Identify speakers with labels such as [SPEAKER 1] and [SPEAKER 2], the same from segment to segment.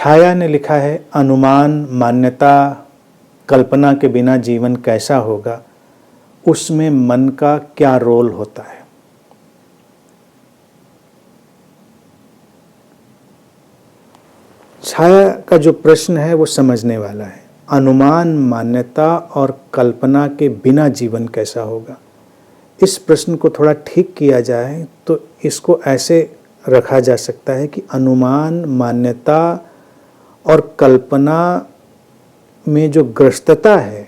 [SPEAKER 1] छाया ने लिखा है, अनुमान, मान्यता, कल्पना के बिना जीवन कैसा होगा, उसमें मन का क्या रोल होता है। छाया का जो प्रश्न है वो समझने वाला है। अनुमान, मान्यता और कल्पना के बिना जीवन कैसा होगा। इस प्रश्न को थोड़ा ठीक किया जाए तो इसको ऐसे रखा जा सकता है कि अनुमान, मान्यता और कल्पना में जो ग्रस्तता है,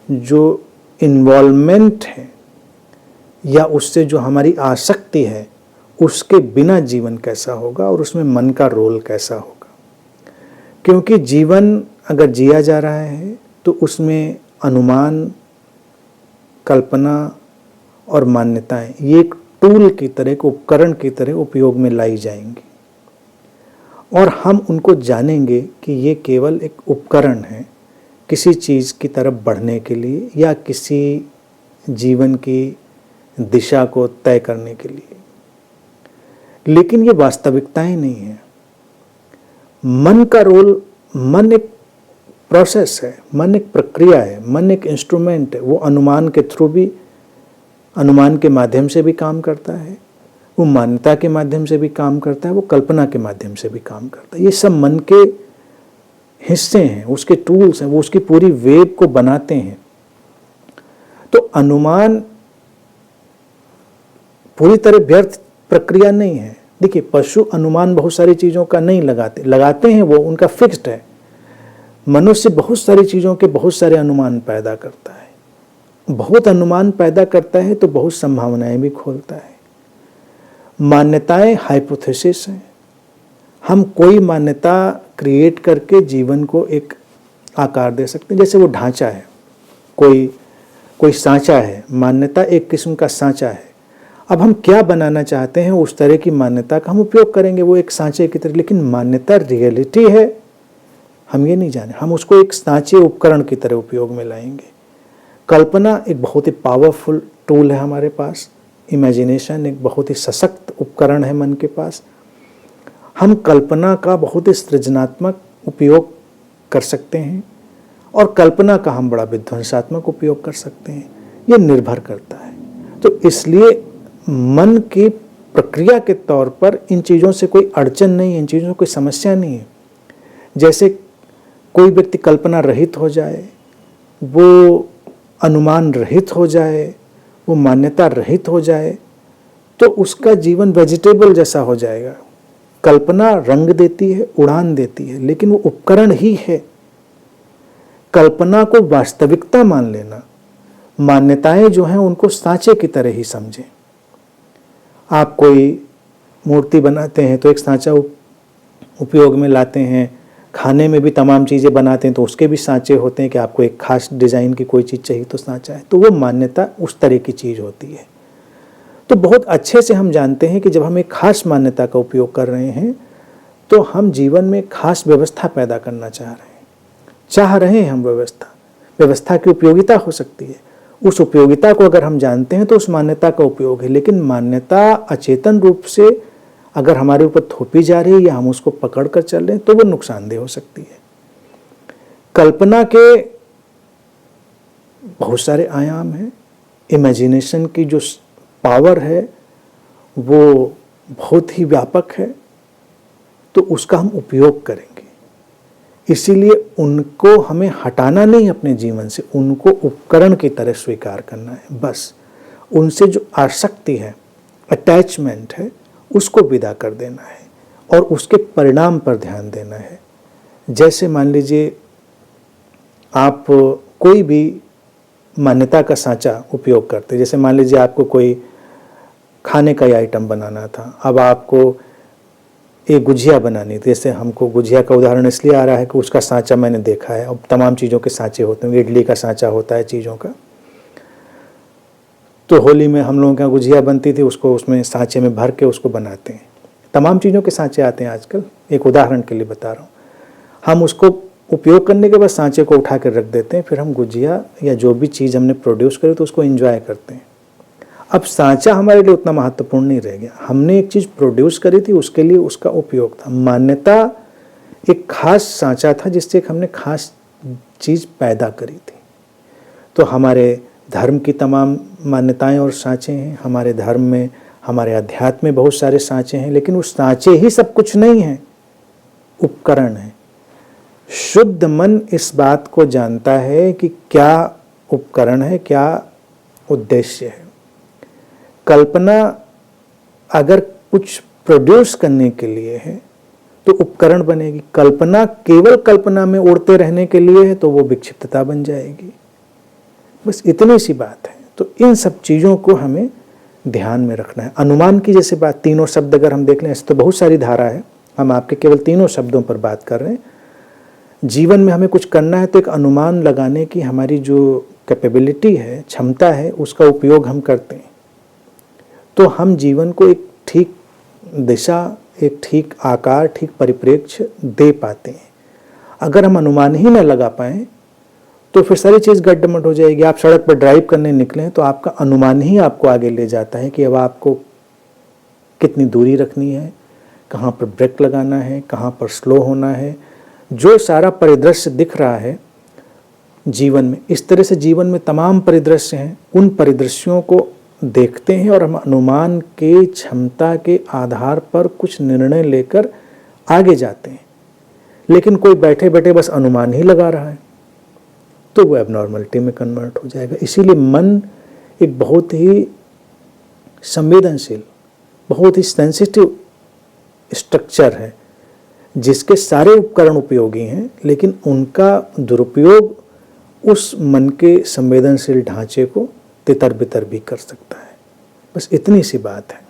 [SPEAKER 1] जो इन्वॉल्वमेंट है या उससे जो हमारी आसक्ति है, उसके बिना जीवन कैसा होगा और उसमें मन का रोल कैसा होगा। क्योंकि जीवन अगर जिया जा रहा है तो उसमें अनुमान, कल्पना और मान्यताएं ये एक टूल की तरह, एक उपकरण की तरह उपयोग में लाई जाएंगी और हम उनको जानेंगे कि ये केवल एक उपकरण है किसी चीज़ की तरफ बढ़ने के लिए या किसी जीवन की दिशा को तय करने के लिए, लेकिन ये वास्तविकताएं नहीं है। मन का रोल, मन एक प्रोसेस है, मन एक प्रक्रिया है, मन एक इंस्ट्रूमेंट है। वो अनुमान के थ्रू भी, अनुमान के माध्यम से भी काम करता है, वो मान्यता के माध्यम से भी काम करता है, वो कल्पना के माध्यम से भी काम करता है। ये सब मन के हिस्से हैं, उसके टूल्स हैं, वो उसकी पूरी वेब को बनाते हैं। तो अनुमान पूरी तरह व्यर्थ प्रक्रिया नहीं है। देखिए, पशु अनुमान बहुत सारी चीज़ों का नहीं लगाते हैं, वो उनका फिक्स्ड है। मनुष्य बहुत सारी चीज़ों के बहुत सारे अनुमान पैदा करता है। बहुत अनुमान पैदा करता है तो बहुत संभावनाएं भी खोलता है। मान्यताएं हाइपोथेसिस हैं। हम कोई मान्यता क्रिएट करके जीवन को एक आकार दे सकते हैं। जैसे वो ढांचा है, कोई सांचा है, मान्यता एक किस्म का सांचा है। अब हम क्या बनाना चाहते हैं उस तरह की मान्यता का हम उपयोग करेंगे, वो एक सांचे की तरह। लेकिन मान्यता रियलिटी है, हम ये नहीं जाने, हम उसको एक सांचे उपकरण की तरह उपयोग में लाएंगे। कल्पना एक बहुत ही पावरफुल टूल है हमारे पास। इमेजिनेशन एक बहुत ही सशक्त उपकरण है मन के पास। हम कल्पना का बहुत ही सृजनात्मक उपयोग कर सकते हैं और कल्पना का हम बड़ा विध्वंसात्मक उपयोग कर सकते हैं। ये निर्भर करता है। तो इसलिए मन की प्रक्रिया के तौर पर इन चीज़ों से कोई अड़चन नहीं है, इन चीज़ों से कोई समस्या नहीं है। जैसे कोई व्यक्ति कल्पना रहित हो जाए, वो अनुमान रहित हो जाए, वो मान्यता रहित हो जाए, तो उसका जीवन वेजिटेबल जैसा हो जाएगा। कल्पना रंग देती है, उड़ान देती है, लेकिन वो उपकरण ही है। कल्पना को वास्तविकता मान लेना, मान्यताएं जो हैं उनको सांचे की तरह ही समझें। आप कोई मूर्ति बनाते हैं तो एक सांचा उपयोग में लाते हैं। खाने में भी तमाम चीज़ें बनाते हैं तो उसके भी सांचे होते हैं कि आपको एक खास डिज़ाइन की कोई चीज़ चाहिए तो सांचा है। तो वो मान्यता उस तरह की चीज़ होती है। तो बहुत अच्छे से हम जानते हैं कि जब हम एक खास मान्यता का उपयोग कर रहे हैं तो हम जीवन में खास व्यवस्था पैदा करना चाह रहे हैं हम व्यवस्था की उपयोगिता हो सकती है। उस उपयोगिता को अगर हम जानते हैं तो उस मान्यता का उपयोग है। लेकिन मान्यता अचेतन रूप से अगर हमारे ऊपर थोपी जा रही है या हम उसको पकड़ कर चल रहे हैं तो वो नुकसानदेह हो सकती है। कल्पना के बहुत सारे आयाम हैं। इमेजिनेशन की जो पावर है वो बहुत ही व्यापक है, तो उसका हम उपयोग करेंगे। इसीलिए उनको हमें हटाना नहीं अपने जीवन से, उनको उपकरण की तरह स्वीकार करना है। बस उनसे जो आसक्ति है, अटैचमेंट है, उसको विदा कर देना है और उसके परिणाम पर ध्यान देना है। जैसे मान लीजिए आप कोई भी मान्यता का सांचा उपयोग करते, जैसे मान लीजिए आपको कोई खाने का आइटम बनाना था, अब आपको एक गुजिया बनानी थी। जैसे हमको गुजिया का उदाहरण इसलिए आ रहा है कि उसका सांचा मैंने देखा है। अब तमाम चीज़ों के सांचे होते हैं, इडली का सांचा होता है चीज़ों का। तो होली में हम लोगों के यहाँ गुजिया बनती थी, उसको उसमें सांचे में भर के उसको बनाते हैं। तमाम चीज़ों के सांचे आते हैं आजकल, एक उदाहरण के लिए बता रहा हूँ। हम उसको उपयोग करने के बाद सांचे को उठा कर रख देते हैं, फिर हम गुजिया या जो भी चीज़ हमने प्रोड्यूस करी तो उसको एंजॉय करते हैं। अब सांचा हमारे लिए उतना महत्वपूर्ण नहीं रह गया। हमने एक चीज़ प्रोड्यूस करी थी, उसके लिए उसका उपयोग था। मान्यता एक खास सांचा था जिससे एक हमने खास चीज़ पैदा करी थी। तो हमारे धर्म की तमाम मान्यताएं और सांचे हैं, हमारे धर्म में, हमारे अध्यात्म में बहुत सारे सांचे हैं, लेकिन उस सांचे ही सब कुछ नहीं है, उपकरण है। शुद्ध मन इस बात को जानता है कि क्या उपकरण है, क्या उद्देश्य है। कल्पना अगर कुछ प्रोड्यूस करने के लिए है तो उपकरण बनेगी, कल्पना केवल कल्पना में उड़ते रहने के लिए है तो वो विक्षिप्तता बन जाएगी। बस इतनी सी बात है। तो इन सब चीज़ों को हमें ध्यान में रखना है। अनुमान की जैसे बात, तीनों शब्द अगर हम देख लें, ऐसे तो बहुत सारी धारा है, हम आपके केवल तीनों शब्दों पर बात कर रहे हैं। जीवन में हमें कुछ करना है तो एक अनुमान लगाने की हमारी जो कैपेबिलिटी है, क्षमता है, उसका उपयोग हम करते हैं तो हम जीवन को एक ठीक दिशा, एक ठीक आकार, ठीक परिप्रेक्ष्य दे पाते हैं। अगर हम अनुमान ही न लगा पाएँ तो फिर सारी चीज़ गड्ढमड हो जाएगी। आप सड़क पर ड्राइव करने निकलें तो आपका अनुमान ही आपको आगे ले जाता है कि अब आपको कितनी दूरी रखनी है, कहाँ पर ब्रेक लगाना है, कहाँ पर स्लो होना है। जो सारा परिदृश्य दिख रहा है जीवन में, इस तरह से जीवन में तमाम परिदृश्य हैं, उन परिदृश्यों को देखते हैं और हम अनुमान के क्षमता के आधार पर कुछ निर्णय लेकर आगे जाते हैं। लेकिन कोई बैठे बैठे बस अनुमान ही लगा रहा है तो वो एबनॉर्मलिटी में कन्वर्ट हो जाएगा। इसीलिए मन एक बहुत ही संवेदनशील, बहुत ही सेंसिटिव स्ट्रक्चर है जिसके सारे उपकरण उपयोगी हैं, लेकिन उनका दुरुपयोग उस मन के संवेदनशील ढांचे को तितर बितर भी कर सकता है। बस इतनी सी बात है।